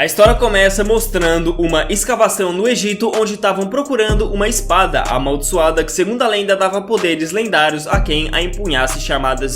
A história começa mostrando uma escavação no Egito onde estavam procurando uma espada amaldiçoada que, segundo a lenda, dava poderes lendários a quem a empunhasse, chamada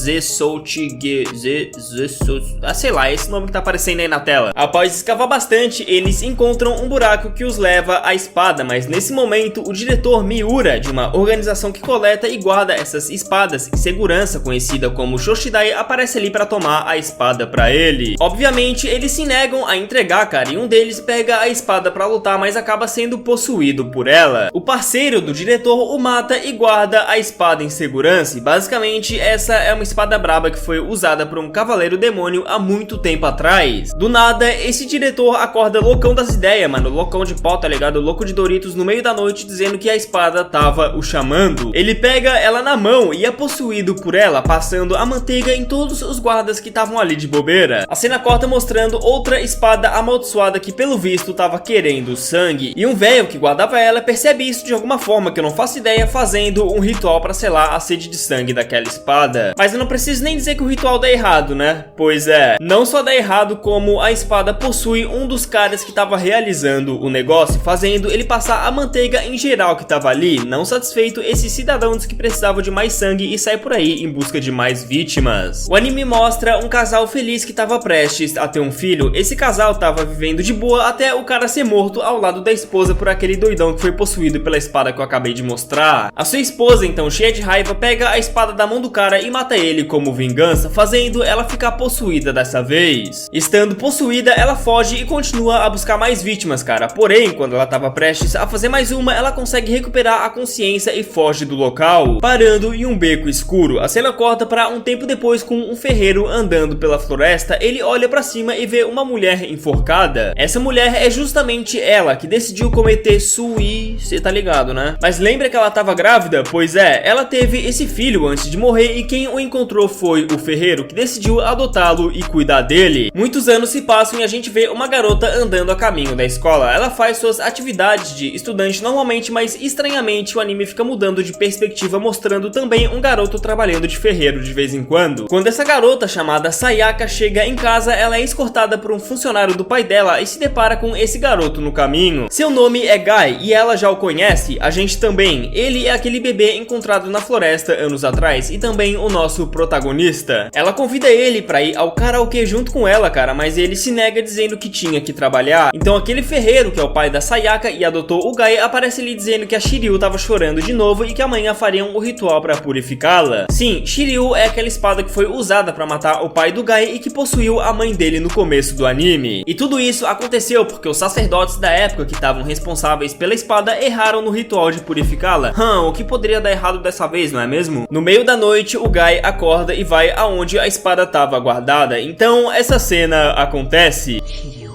sei lá, esse nome que tá aparecendo aí na tela. Após escavar bastante, eles encontram um buraco que os leva à espada, mas nesse momento o diretor Miura, de uma organização que coleta e guarda essas espadas em segurança, conhecida como Shoshidai, aparece ali para tomar a espada para ele. Obviamente eles se negam a entregar, cara, e um deles pega a espada para lutar, mas acaba sendo possuído por ela. O parceiro do diretor o mata e guarda a espada em segurança, e basicamente essa é uma espada braba que foi usada por um cavaleiro demônio há muito tempo atrás. Do nada, esse diretor acorda loucão das ideias, mano, loucão de pó, tá ligado? Louco de Doritos, no meio da noite, dizendo que a espada tava o chamando. Ele pega ela na mão e é possuído por ela, passando a manteiga em todos os guardas que estavam ali de bobeira. A cena corta mostrando outra espada amaldiçoada que, pelo visto, tava querendo sangue, e um velho que guardava ela percebe isso de alguma forma que eu não faço ideia, fazendo um ritual para selar a sede de sangue daquela espada. Mas eu não preciso nem dizer que o ritual dá errado, né? Pois é, não só dá errado, como a espada possui um dos caras que tava realizando o negócio, fazendo ele passar a manteiga em geral que tava ali. Não satisfeito, esses cidadãos que precisavam de mais sangue e sai por aí em busca de mais vítimas. O anime mostra um casal feliz que tava prestes a ter um filho. Esse casal tava vivendo de boa até o cara ser morto ao lado da esposa por aquele doidão que foi possuído pela espada que eu acabei de mostrar. A sua esposa, então, cheia de raiva, pega a espada da mão do cara e mata ele como vingança, fazendo ela ficar possuída dessa vez. Estando possuída, ela foge e continua a buscar mais vítimas, cara. Porém, quando ela tava prestes a fazer mais uma, ela consegue recuperar a consciência e foge do local, parando em um beco escuro. A cena corta para um tempo depois com um ferreiro andando pela floresta. Ele olha pra cima e vê uma mulher enforcada. Essa mulher é justamente ela que decidiu cometer suicídio, tá ligado, né? Mas lembra que ela tava grávida? Pois é, ela teve esse filho antes de morrer e quem o encontrou foi o ferreiro, que decidiu adotá-lo e cuidar dele. Muitos anos se passam e a gente vê uma garota andando a caminho da escola. Ela faz suas atividades de estudante normalmente, mas estranhamente o anime fica mudando de perspectiva, mostrando também um garoto trabalhando de ferreiro de vez em quando. Quando essa garota, chamada Sayaka, chega em casa, ela é escortada por um funcionário do pai dela e se depara com esse garoto no caminho. Seu nome é Guy e ela já o conhece, a gente também. Ele é aquele bebê encontrado na floresta anos atrás e também o nosso protagonista. Ela convida ele pra ir ao karaokê junto com ela, cara, mas ele se nega dizendo que tinha que trabalhar. Então aquele ferreiro, que é o pai da Sayaka e adotou o Guy, aparece ali dizendo que a Shiryu tava chorando de novo e que amanhã fariam o ritual pra purificá-la. Sim, Shiryu é aquela espada que foi usada pra matar o pai do Guy e que possuiu a mãe dele no começo do anime. E tudo isso aconteceu porque os sacerdotes da época que estavam responsáveis pela espada erraram no ritual de purificá-la. O que poderia dar errado dessa vez, não é mesmo? No meio da noite, o Guy acorda e vai aonde a espada estava guardada. Então essa cena acontece. Shiryu,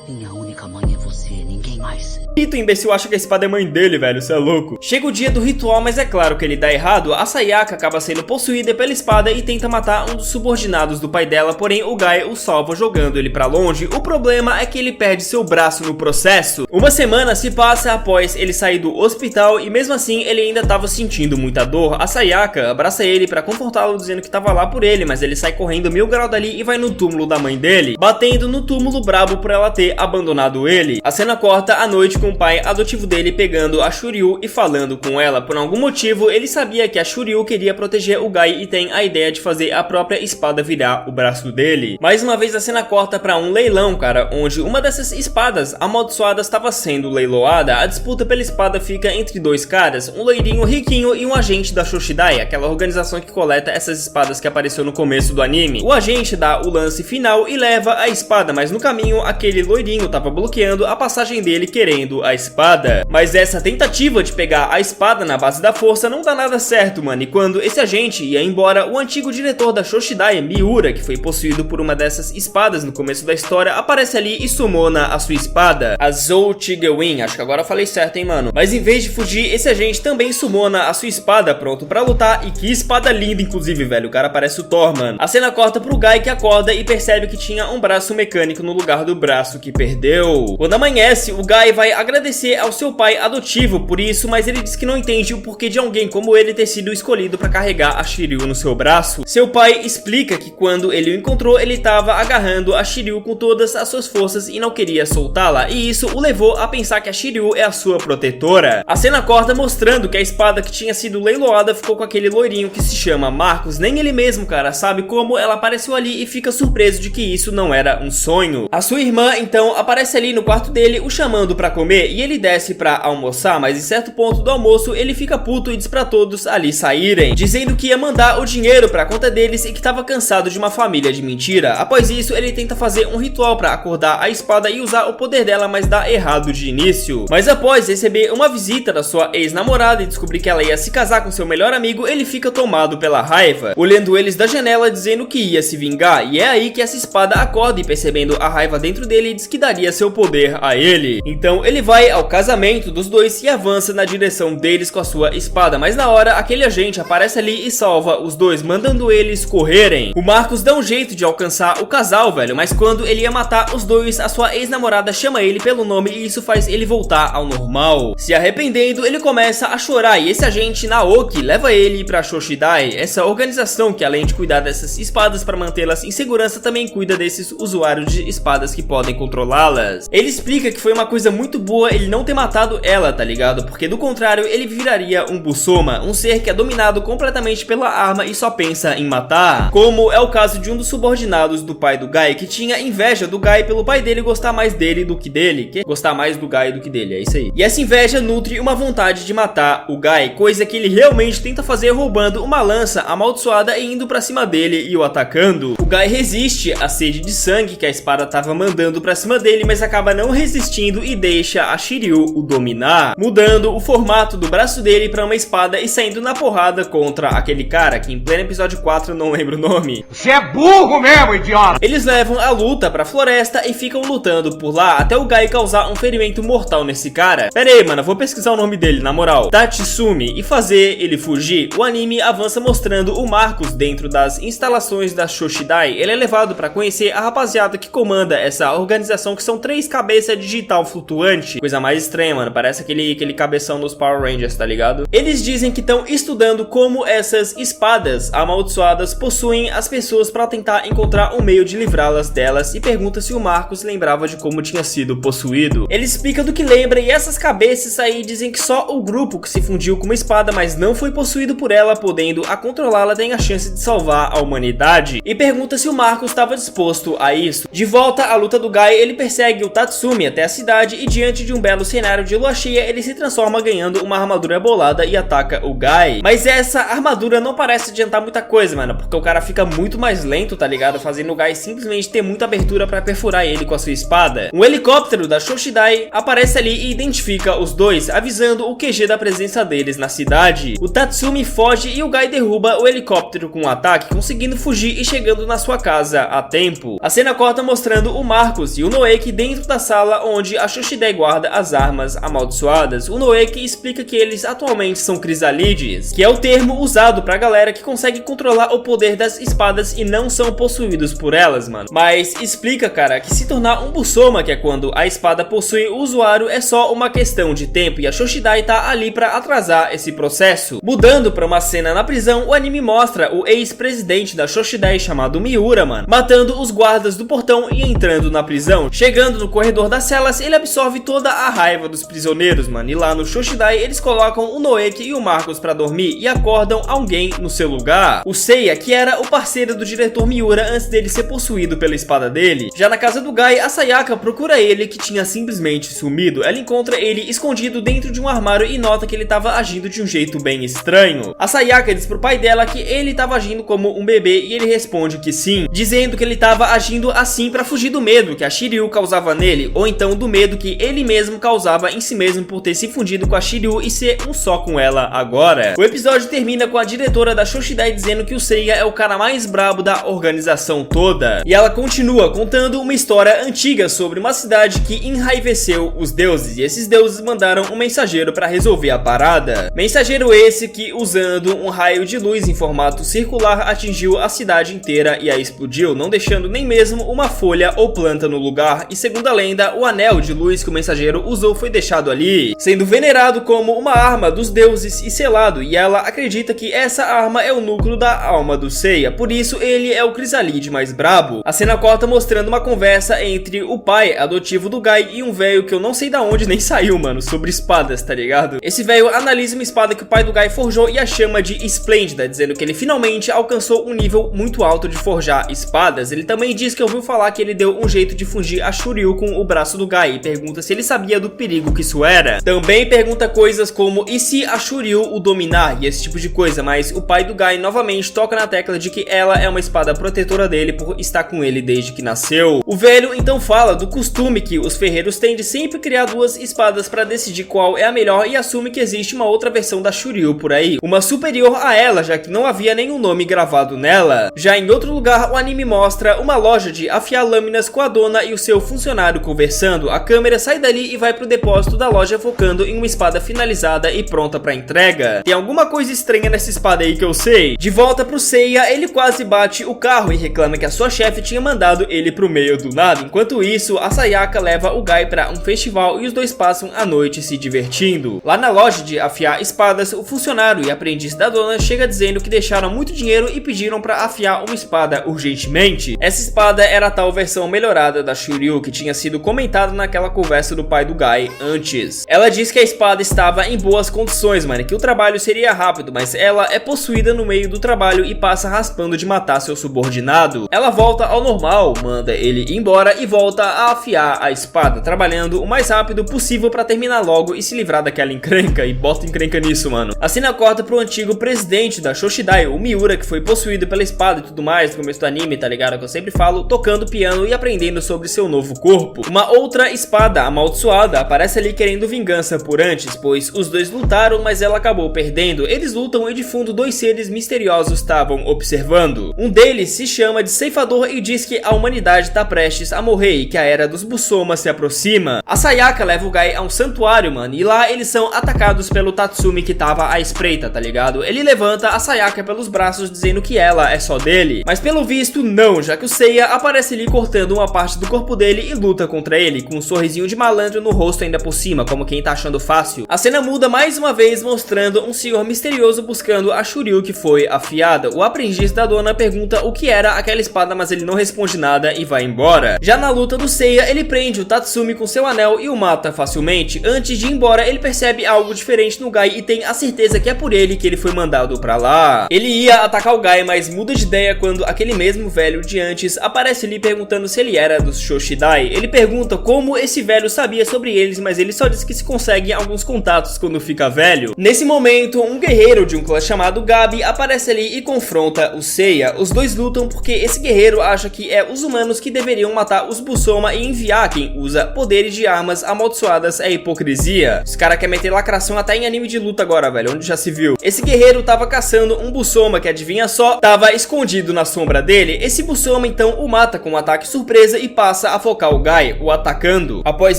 minha única mãe é você, ninguém mais. O imbecil acha que a espada é mãe dele, velho, isso é louco. Chega o dia do ritual, mas é claro que ele dá errado. A Sayaka acaba sendo possuída pela espada e tenta matar um dos subordinados do pai dela, porém o Guy o salva jogando ele pra longe. O problema é que ele perde seu braço no processo. Uma semana se passa após ele sair do hospital e mesmo assim ele ainda tava sentindo muita dor. A Sayaka abraça ele pra confortá-lo, dizendo que tava lá por ele, mas ele sai correndo 1000 graus dali e vai no túmulo da mãe dele, batendo no túmulo brabo por ela ter abandonado ele. A cena corta à noite com o pai adotivo dele pegando a Shiryu e falando com ela. Por algum motivo, ele sabia que a Shiryu queria proteger o Guy e tem a ideia de fazer a própria espada virar o braço dele. Mais uma vez a cena corta pra um leilão, cara, onde uma dessas espadas amaldiçoadas estava sendo leiloada. A disputa pela espada fica entre dois caras, um loirinho riquinho e um agente da Shoshidai, aquela organização que coleta essas espadas que apareceu no começo do anime. O agente dá o lance final e leva a espada, mas no caminho aquele loirinho tava bloqueando a passagem dele querendo a espada. Mas essa tentativa de pegar a espada na base da força não dá nada certo, mano. E quando esse agente ia embora, o antigo diretor da Shoshidai, Miura, que foi possuído por uma dessas espadas no começo da história, aparece ali e sumona a sua espada, a Zoutigewin. Acho que agora eu falei certo, hein, mano. Mas em vez de fugir, esse agente também sumona a sua espada, pronto pra lutar. E que espada linda, inclusive, velho. O cara parece o Thor, mano. A cena corta pro Guy, que acorda e percebe que tinha um braço mecânico no lugar do braço que perdeu. Quando amanhece, o Guy vai agradecer ao seu pai adotivo por isso, mas ele diz que não entende o porquê de alguém como ele ter sido escolhido para carregar a Shiryu no seu braço. Seu pai explica que quando ele o encontrou, ele estava agarrando a Shiryu com todas as suas forças e não queria soltá-la, e isso o levou a pensar que a Shiryu é a sua protetora. A cena corta mostrando que a espada que tinha sido leiloada ficou com aquele loirinho que se chama Marcos. Nem ele mesmo, cara, sabe como ela apareceu ali e fica surpreso de que isso não era um sonho. A sua irmã, então, aparece ali no quarto dele, o chamando pra comer, e ele desce pra almoçar, mas em certo ponto do almoço ele fica puto e diz pra todos ali saírem, dizendo que ia mandar o dinheiro pra conta deles e que tava cansado de uma família de mentira. Após isso, ele tenta fazer um ritual pra acordar a espada e usar o poder dela, mas dá errado de início. Mas após receber uma visita da sua ex-namorada e descobrir que ela ia se casar com seu melhor amigo, ele fica tomado pela raiva, olhando eles da janela dizendo que ia se vingar, e é aí que essa espada acorda e, percebendo a raiva dentro dele, diz que daria seu poder a ele. Então ele vai ao casamento dos dois e avança na direção deles com a sua espada, mas na hora aquele agente aparece ali e salva os dois, mandando eles correrem. O Marcos dá um jeito de alcançar o casal, velho, mas quando ele ia matar os dois, a sua ex-namorada chama ele pelo nome e isso faz ele voltar ao normal. Se arrependendo, ele começa a chorar e esse agente Naoki leva ele pra Shoshidai, essa organização que, além de cuidar dessas espadas para mantê-las em segurança, também cuida desses usuários de espadas que podem controlá-las. Ele explica que foi uma coisa muito boa ele não ter matado ela, tá ligado? Porque do contrário ele viraria um Busoma, um ser que é dominado completamente pela arma e só pensa em matar, como é o caso de um dos subordinados do pai do Guy, que tinha inveja do Guy pelo pai dele gostar mais dele do que dele, gostar mais do Guy do que dele, é isso aí. E essa inveja nutre uma vontade de matar o Guy, coisa que ele realmente tenta fazer roubando uma lança amaldiçoada e indo pra cima dele e o atacando. O Guy resiste à sede de sangue que a espada tava mandando pra cima dele, mas acaba não resistindo e deixa a Shiryu o dominar, mudando o formato do braço dele pra uma espada e saindo na porrada contra aquele cara que em pleno episódio 4 eu não lembro o nome. Você é burro mesmo, idiota! Eles levam a luta pra floresta e ficam lutando por lá até o Guy causar um ferimento mortal nesse cara. Pera aí, mano, eu vou pesquisar o nome dele, na moral. Tatsumi, e fazer ele fugir. O anime avança mostrando o Marcos dentro das instalações da Shoshidai. Ele é levado pra conhecer a rapaziada que comanda essa organização, que são 3 cabeças digital flutuante. Coisa mais estranha, mano, parece aquele cabeção dos Power Rangers, tá ligado? Eles dizem que estão estudando como essas espadas amaldiçoadas possuem as pessoas pra tentar encontrar um meio de livrá-las delas, e pergunta se o Marcos lembrava de como tinha sido possuído. Ele explica do que lembra, e essas cabeças aí dizem que só o grupo que se fundiu com uma espada, mas não foi possuído por ela, podendo a controlá-la, tem a chance de salvar a humanidade, e pergunta se o Marcos estava disposto a isso. De volta à luta do Guy, ele persegue o Tatsumi até a cidade e, diante de um belo cenário de lua cheia, ele se transforma ganhando uma armadura bolada e ataca o Guy. Mas essa armadura não parece adiantar muita coisa, mano, porque o cara fica muito mais lento, tá ligado? Fazendo o Guy simplesmente ter muita abertura pra perfurar ele com a sua espada. Um helicóptero da Shoshidai aparece ali e identifica os dois, avisando o QG da presença deles na cidade. O Tatsumi foge e o Guy derruba o helicóptero com um ataque, conseguindo fugir e chegando na sua casa a tempo. A cena corta mostrando o Marcos e o Noeki dentro da sala onde a Shoshidai guarda as armas amaldiçoadas. O Noeki explica que eles atualmente são crisalides, que é o termo usado pra galera que consegue controlar o poder das espadas e não são possuídos por elas, mano. Mas explica, cara, que se tornar um Busoma, que é quando a espada possui o usuário, é só uma questão de tempo, e a Shoshidai tá ali pra atrasar esse processo. Mudando pra uma cena na prisão, o anime mostra o ex-presidente da Shoshidai, chamado Miura, mano, matando os guardas do portão e entrando na prisão. Chegando no corredor das celas, ele absorve toda a raiva dos prisioneiros, mano, e lá no Shoshidai eles colocam o Noeki e o Marcos pra dormir e acordam alguém no seu lugar. O Seiya, que era o parceiro do diretor Miura antes dele ser possuído pela espada dele. Já na casa do Guy, a Sayaka procura ele, que tinha simplesmente sumido. Ela encontra ele escondido dentro de um armário e nota que ele tava agindo de um jeito bem estranho. A Sayaka diz pro pai dela que ele tava agindo como um bebê e ele responde que sim, dizendo que ele tava agindo assim pra fugir do medo que a Shiryu causava nele, ou então do medo que ele mesmo causava em si mesmo por ter se fundido com a Shiryu e ser um só com ela agora. O episódio termina com a diretora da Shoshidai dizendo que o Seiya é o cara mais brabo da organização toda, e ela continua contando uma história antiga sobre uma cidade que enraiveceu os deuses, e esses deuses mandaram um mensageiro para resolver a parada. Mensageiro esse que, usando um raio de luz em formato circular, atingiu a cidade inteira e a explodiu, não deixando nem mesmo uma folha ou planta no lugar, e segundo a lenda, o anel de luz que o mensageiro mensageiro usou foi deixado ali, sendo venerado como uma arma dos deuses e selado, e ela acredita que essa arma é o núcleo da alma do Seiya, por isso ele é o Chrysalid mais brabo. A cena corta mostrando uma conversa entre o pai adotivo do Guy e um velho que eu não sei da onde nem saiu, mano, sobre espadas, tá ligado? Esse velho analisa uma espada que o pai do Guy forjou e a chama de esplêndida, dizendo que ele finalmente alcançou um nível muito alto de forjar espadas. Ele também diz que ouviu falar que ele deu um jeito de fugir a Shuryu com o braço do Guy e pergunta se ele sabia do perigo que isso era. Também pergunta coisas como e se a Shuryu o dominar e esse tipo de coisa, mas o pai do Guy novamente toca na tecla de que ela é uma espada protetora dele por estar com ele desde que nasceu. O velho então fala do costume que os ferreiros têm de sempre criar duas espadas para decidir qual é a melhor e assume que existe uma outra versão da Shuryu por aí, uma superior a ela, já que não havia nenhum nome gravado nela. Já em outro lugar, o anime mostra uma loja de afiar lâminas com a dona e o seu funcionário conversando. A câmera sai dali e vai pro depósito da loja focando em uma espada finalizada e pronta para entrega. Tem alguma coisa estranha nessa espada aí que eu sei. De volta pro Seiya, ele quase bate o carro e reclama que a sua chefe tinha mandado ele pro meio do nada. Enquanto isso, a Sayaka leva o Guy para um festival e os dois passam a noite se divertindo. Lá na loja de afiar espadas, o funcionário e aprendiz da dona chega dizendo que deixaram muito dinheiro e pediram para afiar uma espada urgentemente. Essa espada era a tal versão melhorada da Shuryu que tinha sido comentada naquela conversa do pai do Guy antes. Ela diz que a espada estava em boas condições, mano, que o trabalho seria rápido, mas ela é possuída no meio do trabalho e passa raspando de matar seu subordinado. Ela volta ao normal, manda ele embora e volta a afiar a espada, trabalhando o mais rápido possível para terminar logo e se livrar daquela encrenca, e bota encrenca nisso, mano. A cena corta pro antigo presidente da Shoshidai, o Miura, que foi possuído pela espada e tudo mais no começo do anime, tá ligado? Que eu sempre falo, tocando piano e aprendendo sobre seu novo corpo. Uma outra espada amaldiçoada aparece ali querendo vingança por antes, pois os dois lutaram, mas ela acabou perdendo. Eles lutam e de fundo dois seres misteriosos estavam observando. Um deles se chama de Ceifador e diz que a humanidade tá prestes a morrer e que a era dos Busoma se aproxima. A Sayaka leva o Guy a um santuário, mano, e lá eles são atacados pelo Tatsumi que tava à espreita, tá ligado? Ele levanta a Sayaka pelos braços dizendo que ela é só dele, mas pelo visto não, já que o Seiya aparece ali cortando uma parte do corpo dele e luta contra ele, com um sorrisinho de malandro no rosto ainda por cima, como quem tá achando fácil. A cena muda mais uma vez mostrando um senhor misterioso buscando a Shuryu que foi afiada. O aprendiz da dona pergunta o que era aquela espada, mas ele não responde nada e vai embora. Já na luta do Seiya, ele prende o Tatsumi com seu anel e o mata facilmente. Antes de ir embora, ele percebe algo diferente no Guy e tem a certeza que é por ele que ele foi mandado pra lá. Ele ia atacar o Guy, mas muda de ideia quando aquele mesmo velho de antes aparece ali perguntando se ele era dos Shoshidai. Ele pergunta como esse velho sabia sobre eles, mas ele só diz que se consegue alguns contatos quando fica velho. Nesse momento, um guerreiro de um clã chamado Gabi aparece ali e confronta o Seiya. Os dois lutam porque esse guerreiro acha que é os humanos que deveriam matar os Busoma e enviar quem usa poderes de armas amaldiçoadas é hipocrisia. Os caras querem meter lacração até em anime de luta agora, velho, onde já se viu. Esse guerreiro tava caçando um Busoma que, adivinha só, tava escondido na sombra dele. Esse Busoma então o mata com um ataque surpresa e passa a focar o Guy, o atacando. Após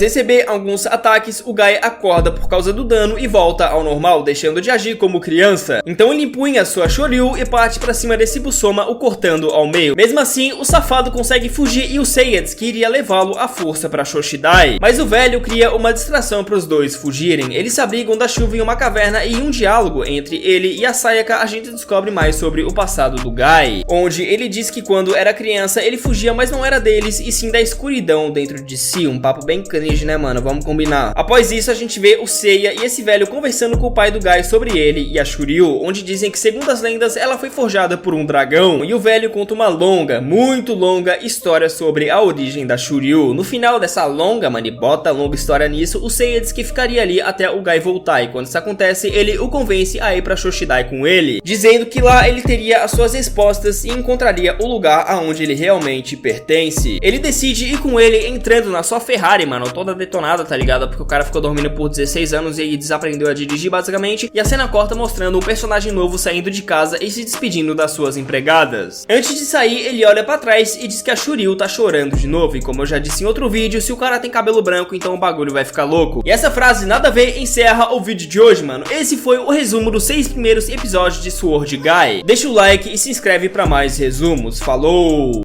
receber alguns ataques, o Guy acorda por causa do dano e volta ao normal, deixando de agir como criança. Então ele empunha sua Shoryu e parte pra cima desse Busoma, o cortando ao meio. Mesmo assim, o safado consegue fugir e o Seiya diz que iria levá-lo à força pra Shoshidai. Mas o velho cria uma distração para os dois fugirem. Eles se abrigam da chuva em uma caverna e em um diálogo entre ele e a Sayaka a gente descobre mais sobre o passado do Guy, onde ele diz que quando era criança ele fugia, mas não era deles e sim da escuridão dentro de si. Um papo bem cringe, né, mano? Vamos combinar. Após isso, a gente vê o Seiya e esse velho conversando com o pai do Guy sobre ele e a Shuryu, onde dizem que, segundo as lendas, ela foi forjada por um dragão, e o velho conta uma longa, muito longa história sobre a origem da Shuryu. No final dessa longa, mano, bota longa história nisso, o Seiya diz que ficaria ali até o Guy voltar, e quando isso acontece, ele o convence a ir pra Shoshidai com ele, dizendo que lá ele teria as suas respostas e encontraria o lugar aonde ele realmente pertence. Ele decide ir com ele entrando na sua Ferrari, mano, toda detonada, tá ligado? Porque o cara ficou dormindo por 16 anos e aí desaprendeu a dirigir, basicamente, e a cena corta mostrando um personagem novo saindo de casa e se despedindo das suas empregadas. Antes de sair, ele olha pra trás e diz que a Shuryu tá chorando de novo, e como eu já disse em outro vídeo, se o cara tem cabelo branco, então o bagulho vai ficar louco. E essa frase nada a ver encerra o vídeo de hoje, mano. Esse foi o resumo dos 6 primeiros episódios de Sword Guy. Deixa o like e se inscreve pra mais resumos. Falou!